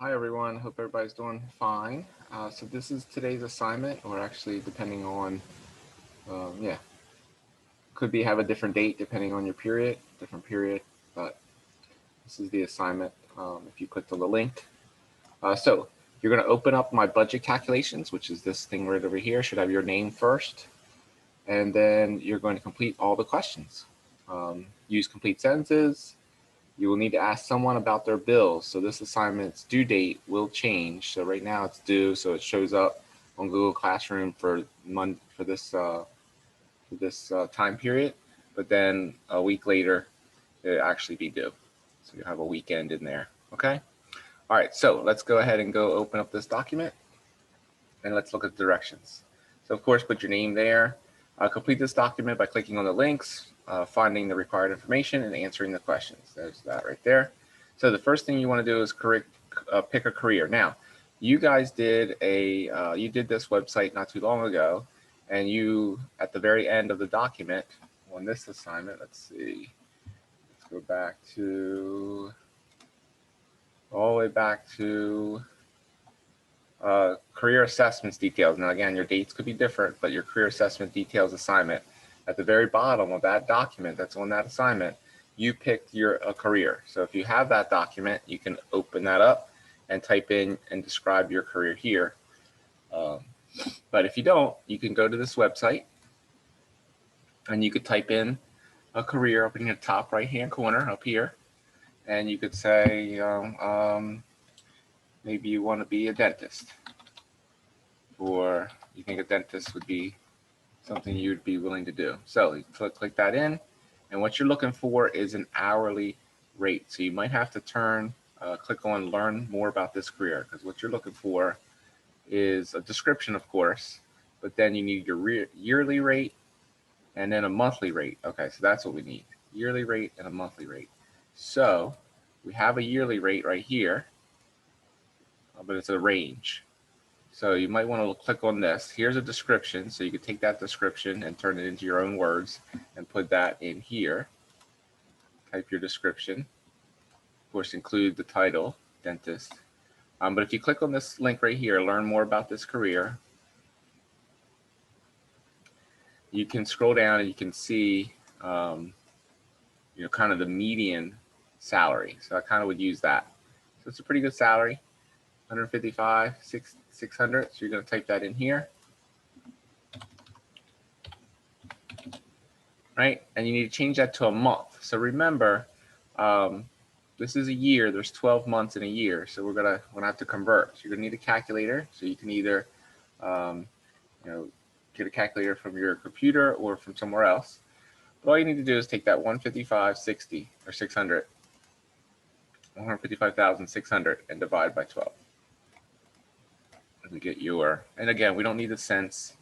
Hi everyone, hope everybody's doing fine. So this is today's assignment, or actually depending on, yeah, could be have a different date depending on your period, different period, but this is the assignment if you clicked on the link. So you're going to open up my budget calculations, which is this thing right over here. Should have your name first, and then you're going to complete all the questions. Use complete sentences. You will need to ask someone about their bills. So this assignment's due date will change. So right now it's due, so it shows up on Google Classroom for this time period. But then a week later, it'll actually be due. So you have a weekend in there. Okay. All right. So let's go ahead and go open up this document, and let's look at the directions. So of course, put your name there. Complete this document by clicking on the links, finding the required information, and answering the questions. There's that right there. So the first thing you want to do is pick a career. Now, you guys did you did this website not too long ago, and you at the very end of the document on this assignment. Let's see. Let's go back to all the way back to career assessments details. Now again, your dates could be different, but your career assessment details assignment, at the very bottom of that document that's on that assignment, you picked your career. So if you have that document, you can open that up and type in and describe your career here. But if you don't, you can go to this website and you could type in a career up in the top right hand corner up here, and you could say maybe you want to be a dentist, or you think a dentist would be something you'd be willing to do. So you click that in, and what you're looking for is an hourly rate. So you might have to click on learn more about this career, because what you're looking for is a description, of course, but then you need your yearly rate and then a monthly rate. Okay, so that's what we need, yearly rate and a monthly rate. So we have a yearly rate right here, but it's a range. So you might want to click on this. Here's a description. So you could take that description and turn it into your own words and put that in here. Type your description. Of course, include the title, dentist. But if you click on this link right here, learn more about this career, you can scroll down and you can see, kind of the median salary. So I kind of would use that. So it's a pretty good salary, 155, 600. So you're going to type that in here. Right? And you need to change that to a month. So remember, this is a year. There's 12 months in a year. So we're gonna have to convert. So you're gonna need a calculator. So you can either, get a calculator from your computer or from somewhere else. But all you need to do is take that 155,60 or 600, 155,600, and divide by 12. And we get your. And again, we don't need the cents.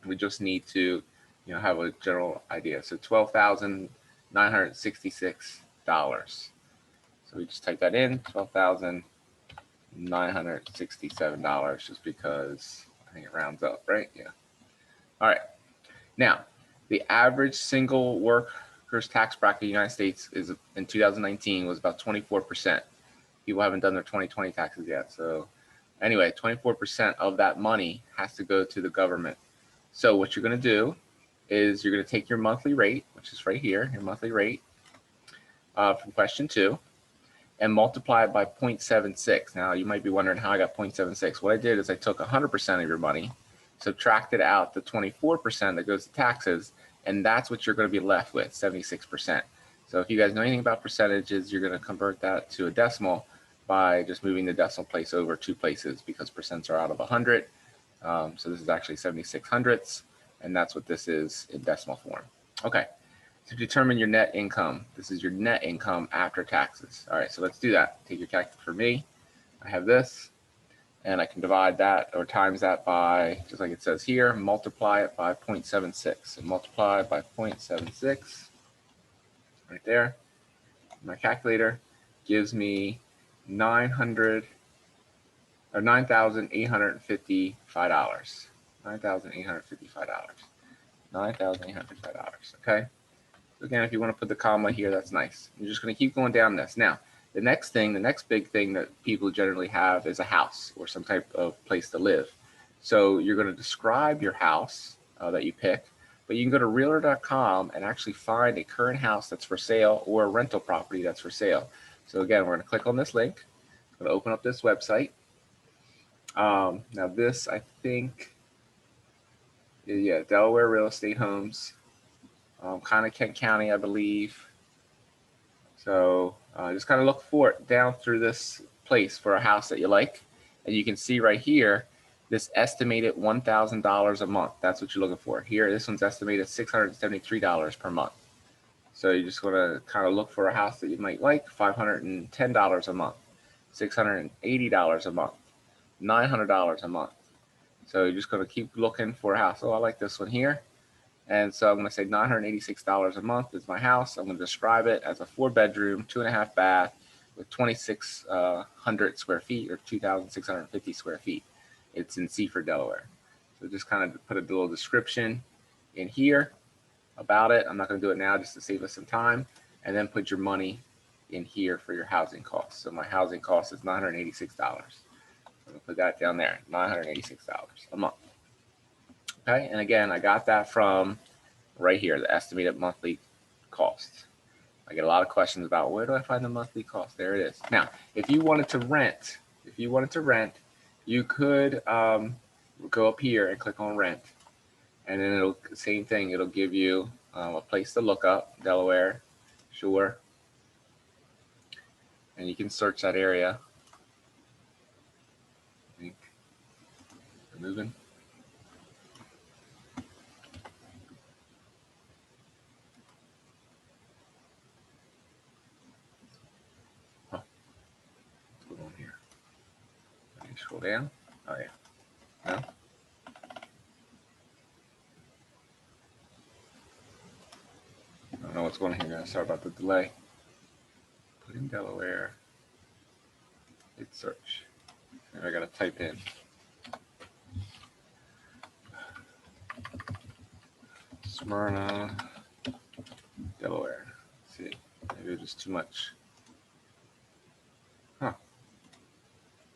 We just need to have a general idea. So $12,966. So we just type that in, $12,967, just because I think it rounds up, right? Yeah. All right. Now, the average single workers tax bracket in the United States is in 2019 was about 24%. People haven't done their 2020 taxes yet. So anyway, 24% of that money has to go to the government. So what you're going to do is you're going to take your monthly rate, which is right here, your monthly rate from question 2, and multiply it by 0.76. Now, you might be wondering how I got 0.76. What I did is I took 100% of your money, subtracted out the 24% that goes to taxes, and that's what you're going to be left with, 76%. So if you guys know anything about percentages, you're going to convert that to a decimal by just moving the decimal place over 2 places, because percents are out of 100. So this is actually 76 hundredths. And that's what this is in decimal form. Okay, to determine your net income, this is your net income after taxes. All right, so let's do that. Take your calculator for me. I have this, and I can divide that or times that by, just like it says here, multiply it by 0.76. So multiply by 0.76, right there. My calculator gives me $9,855. $9,855. $9,855. Okay. So again, if you want to put the comma here, that's nice. You're just going to keep going down this. Now, The next big thing that people generally have is a house or some type of place to live. So you're going to describe your house that you pick, but you can go to realtor.com and actually find a current house that's for sale or a rental property that's for sale. So again, we're going to click on this link. I'm going to open up this website. Now this, I think, yeah, Delaware Real Estate Homes, kind of Kent County, I believe. So just kind of look for it down through this place for a house that you like. And you can see right here, this estimated $1,000 a month. That's what you're looking for. Here, this one's estimated $673 per month. So you just want to kind of look for a house that you might like, $510 a month, $680 a month, $900 a month. So you're just going to keep looking for a house. Oh, I like this one here. And so I'm going to say $986 a month is my house. I'm going to describe it as a 4-bedroom, 2.5 bath with 2,600 square feet or 2,650 square feet. It's in Seaford, Delaware. So just kind of put a little description in here about it. I'm not going to do it now just to save us some time. And then put your money in here for your housing costs. So my housing cost is $986. I'm going to put that down there, $986 a month. Okay, and again, I got that from right here, the estimated monthly cost. I get a lot of questions about where do I find the monthly cost? There it is. Now, if you wanted to rent, you could go up here and click on rent, and then it'll same thing. It'll give you a place to look up, Delaware, Shore, and you can search that area. I think we're moving. Scroll down. Oh yeah. No. I don't know what's going on here, guys. Sorry about the delay. Put in Delaware. Hit search. And I gotta type in. Smyrna, Delaware. Let's see. Maybe it's just too much. Huh.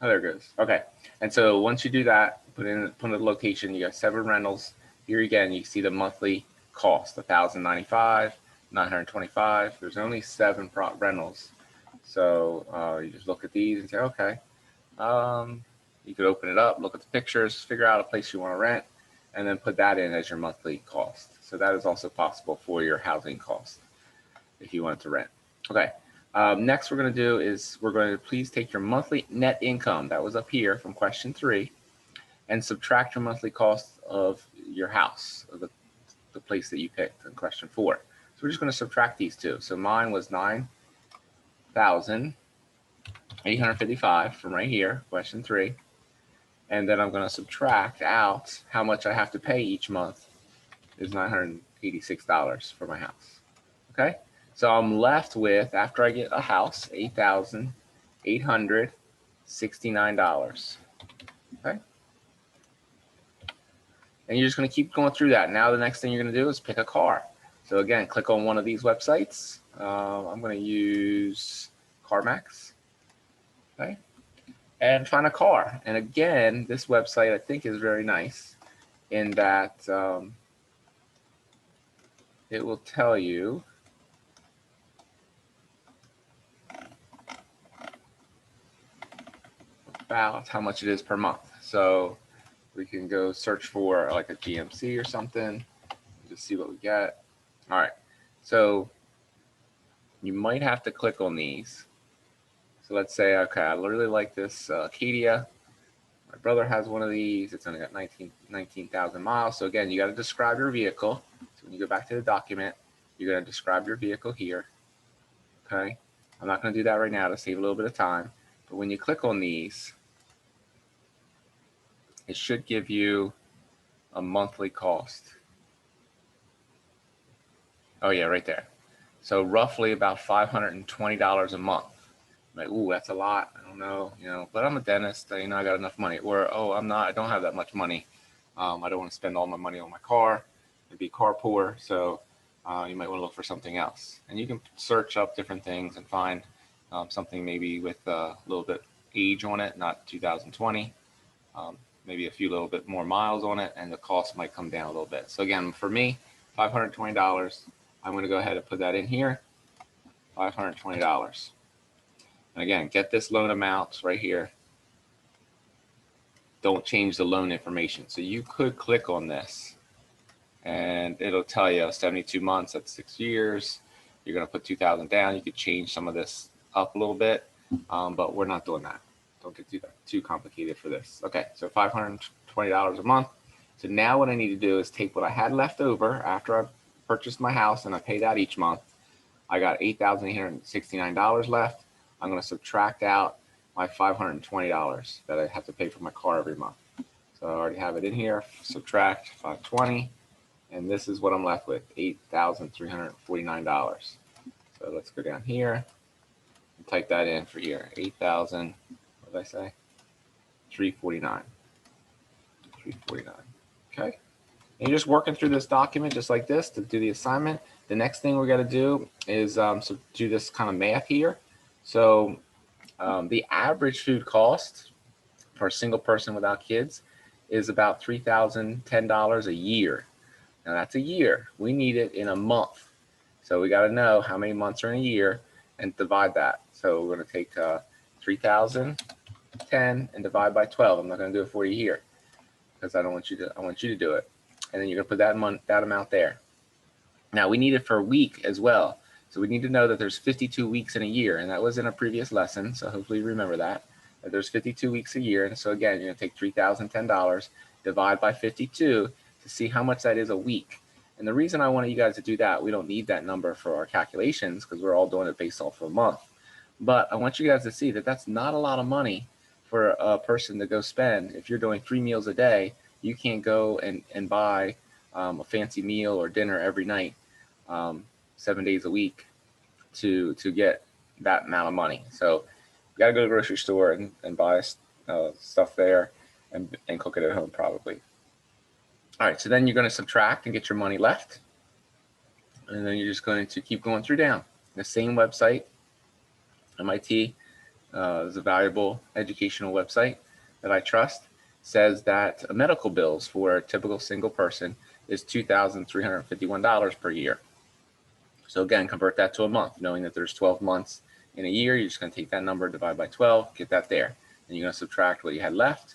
Oh, there it goes. Okay. And so once you do that, put in the location, you got 7 rentals. Here again, you see the monthly cost, $1,095, $925. There's only 7 rentals. So you just look at these and say, okay. You could open it up, look at the pictures, figure out a place you want to rent, and then put that in as your monthly cost. So that is also possible for your housing cost if you want to rent. Okay. Next we're going to do is we're going to please take your monthly net income that was up here from question 3 and subtract your monthly cost of your house, of the place that you picked in question 4. So we're just going to subtract these two. So mine was $9,855 from right here, question 3. And then I'm going to subtract out how much I have to pay each month is $986 for my house. Okay. So I'm left with, after I get a house, $8,869. Okay. And you're just going to keep going through that. Now the next thing you're going to do is pick a car. So again, click on one of these websites. I'm going to use CarMax. Okay. And find a car. And again, this website I think is very nice in that it will tell you about how much it is per month. So we can go search for like a GMC or something, just see what we get. All right, so you might have to click on these. So let's say, okay, I really like this Acadia. My brother has one of these. It's only got 19,000 miles. So again, you got to describe your vehicle. So when you go back to the document, you're going to describe your vehicle here. Okay, I'm not going to do that right now to save a little bit of time. But when you click on these, it should give you a monthly cost. Oh yeah, right there. So roughly about $520 a month. Like, ooh, that's a lot. I don't know, but I'm a dentist. I got enough money. Or, oh, I don't have that much money. I don't want to spend all my money on my car. I'd be car poor. So you might want to look for something else. And you can search up different things and find something maybe with a little bit age on it, not 2020, maybe a few little bit more miles on it, and the cost might come down a little bit. So again, for me, $520, I'm going to go ahead and put that in here, $520. And again, get this loan amount right here. Don't change the loan information. So you could click on this and it'll tell you 72 months, that's 6 years. You're going to put 2,000 down. You could change some of this up a little bit, but we're not doing that. Don't get too complicated for this. Okay, so $520 a month. So now what I need to do is take what I had left over after I purchased my house and I paid out each month. I got $8,869 left. I'm going to subtract out my $520 that I have to pay for my car every month. So I already have it in here. Subtract 520, and this is what I'm left with, $8,349. So let's go down here and type that in for here. 8,000. What did I say? 349. 349. Okay. And you're just working through this document just like this to do the assignment. The next thing we got to do is so do this kind of math here. So the average food cost for a single person without kids is about $3,010 a year. Now that's a year. We need it in a month. So we got to know how many months are in a year and divide that. So we're going to take 3,010 and divide by 12. I'm not going to do it for you here because I want you to do it. And then you're going to put that amount there. Now we need it for a week as well. So we need to know that there's 52 weeks in a year, and that was in a previous lesson. So hopefully you remember that there's 52 weeks a year. And so again, you're going to take $3,010, divide by 52 to see how much that is a week. And the reason I wanted you guys to do that, we don't need that number for our calculations because we're all doing it based off of a month. But I want you guys to see that that's not a lot of money for a person to go spend. If you're doing 3 meals a day, you can't go and buy a fancy meal or dinner every night, 7 days a week to get that amount of money. So you got to go to the grocery store and buy stuff there and cook it at home probably. All right, so then you're going to subtract and get your money left. And then you're just going to keep going through down. The same website, MIT, is a valuable educational website that I trust, says that medical bills for a typical single person is $2,351 per year. So again, convert that to a month, knowing that there's 12 months in a year. You're just going to take that number, divide by 12, get that there. And you're going to subtract what you had left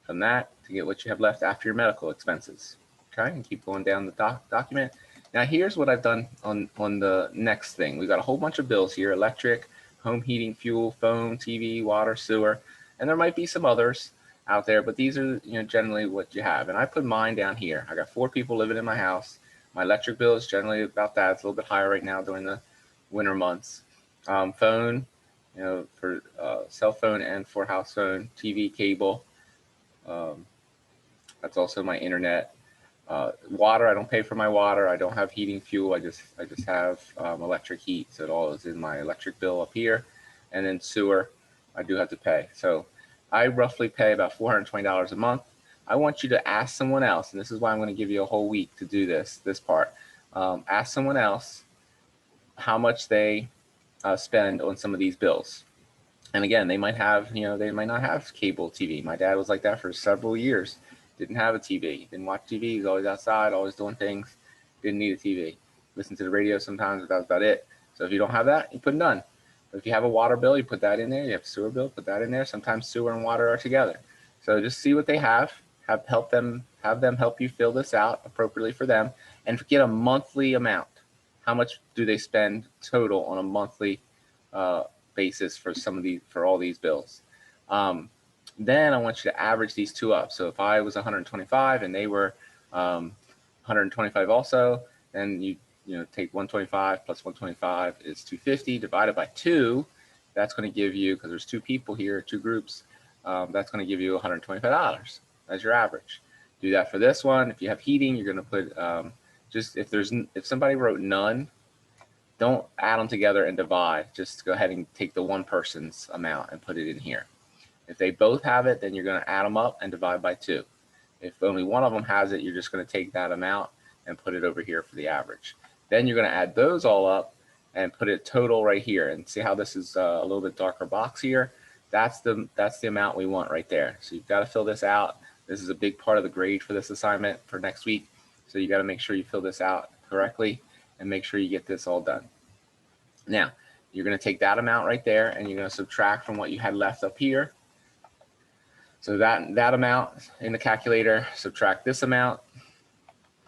from that to get what you have left after your medical expenses. Okay, and keep going down the document. Now here's what I've done on the next thing. We've got a whole bunch of bills here: electric, home heating, fuel, phone, TV, water, sewer, and there might be some others out there, but these are generally what you have. And I put mine down here. I got 4 people living in my house. My electric bill is generally about that. It's a little bit higher right now during the winter months. Phone, for cell phone and for house phone, TV, cable. That's also my internet. Water, I don't pay for my water. I don't have heating fuel. I just have electric heat. So it all is in my electric bill up here. And then sewer, I do have to pay. So I roughly pay about $420 a month. I want you to ask someone else, and this is why I'm going to give you a whole week to do this part. Ask someone else how much they spend on some of these bills. And again, they might have, they might not have cable TV. My dad was like that for several years. Didn't have a TV. Didn't watch TV. He was always outside, always doing things. Didn't need a TV. Listen to the radio sometimes, but that was about it. So if you don't have that, you put none. But if you have a water bill, you put that in there. You have a sewer bill, put that in there. Sometimes sewer and water are together. So just see what they have them help you fill this out appropriately for them, and get a monthly amount. How much do they spend total on a monthly basis for all these bills? Then I want you to average these two up. So if I was 125 and they were 125 also, then you take 125 plus 125 is 250 divided by 2. That's going to give you, because there's 2 people here, 2 groups, that's going to give you $125 as your average. Do that for this one. If you have heating, you're going to put if somebody wrote none, don't add them together and divide. Just go ahead and take the one person's amount and put it in here. If they both have it, then you're going to add them up and divide by 2. If only one of them has it, you're just going to take that amount and put it over here for the average. Then you're going to add those all up and put a total right here. And see how this is a little bit darker box here? That's the amount we want right there. So you've got to fill this out. This is a big part of the grade for this assignment for next week. So you got to make sure you fill this out correctly and make sure you get this all done. Now, you're going to take that amount right there and you're going to subtract from what you had left up here. So that amount in the calculator, subtract this amount,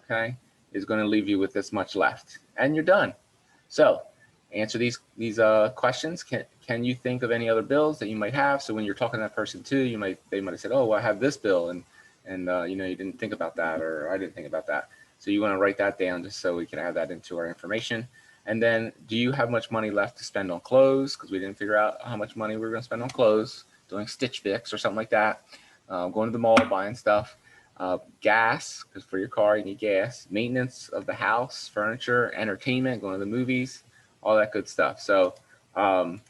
okay, is going to leave you with this much left. And you're done. So answer these questions. Can you think of any other bills that you might have? So when you're talking to that person too, they might have said, oh, well, I have this bill, and you know, you didn't think about that, or I didn't think about that. So you want to write that down just so we can add that into our information. And then, do you have much money left to spend on clothes? Because we didn't figure out how much money we were going to spend on clothes, doing Stitch Fix or something like that, going to the mall, buying stuff. Gas, because for your car you need gas, maintenance of the house, furniture, entertainment, going to the movies, all that good stuff. So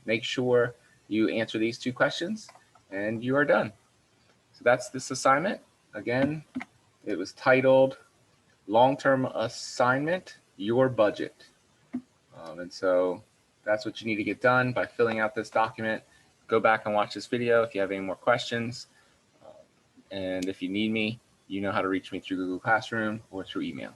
make sure you answer these 2 questions and you are done. So that's this assignment. Again, it was titled Long-Term Assignment, Your Budget. And so that's what you need to get done by filling out this document. Go back and watch this video if you have any more questions. And if you need me, you know how to reach me through Google Classroom or through email.